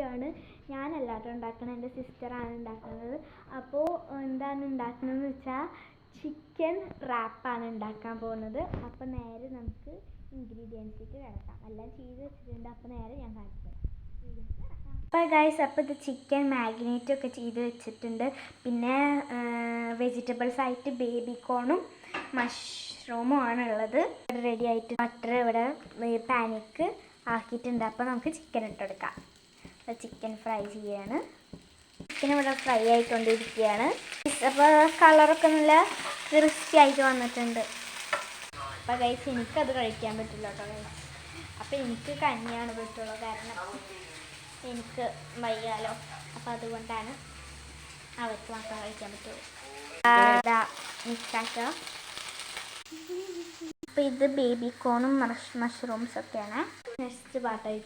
ആണ്. ഞാനല്ലാട്ടോ ഉണ്ടാക്കുന്നത്, എൻ്റെ സിസ്റ്ററാണ് ഉണ്ടാക്കുന്നത്. അപ്പോൾ എന്താണ് ഉണ്ടാക്കുന്നതെന്ന് വെച്ചാൽ ചിക്കൻ റാപ്പാണ് ഉണ്ടാക്കാൻ പോകുന്നത്. അപ്പോൾ നേരെ നമുക്ക് ഇൻഗ്രീഡിയൻസിലേക്ക് കിടക്കാം. എല്ലാം ചെയ്ത് വെച്ചിട്ടുണ്ട്. അപ്പോൾ നേരെ ഞാൻ കാണിച്ചു തരാം. അപ്പോൾ ഗൈസ്, അപ്പോൾ ഇത് ചിക്കൻ മാഗ്നേറ്റൊക്കെ ചെയ്ത് വെച്ചിട്ടുണ്ട്. പിന്നെ വെജിറ്റബിൾസ് ആയിട്ട് ബേബിക്കോണും മഷ്റൂമും ആണുള്ളത്. റെഡി ആയിട്ട് ബട്ടർ ഇവിടെ പാനിക്ക് ആക്കിയിട്ടുണ്ട്. അപ്പോൾ നമുക്ക് ചിക്കൻ ഇട്ടെടുക്കാം. ചിക്കൻ ഫ്രൈ ചെയ്യാണ്. ചിക്കൻ ഇവിടെ ഫ്രൈ ആയിക്കൊണ്ടിരിക്കുകയാണ്. അപ്പോൾ കളറൊക്കെ നല്ല ക്രിസ്പി ആയിട്ട് വന്നിട്ടുണ്ട്. അപ്പോൾ ഗൈസ്, എനിക്കത് കഴിക്കാൻ പറ്റില്ല കേട്ടോ ഗൈസ്. അപ്പോൾ എനിക്ക് കഞ്ഞിയാണ് പറ്റുള്ളൂ, കാരണം എനിക്ക് വയ്യാലോ. അപ്പോൾ അതുകൊണ്ടാണ് അവർക്ക് മാത്രം കഴിക്കാൻ പറ്റുള്ളൂ. മിക്സാക്കുക. അപ്പോൾ ഇത് ബേബിക്കോണും മഷ്റൂംസൊക്കെയാണ്. നെക്സ്റ്റ് പാർട്ടായിട്ട്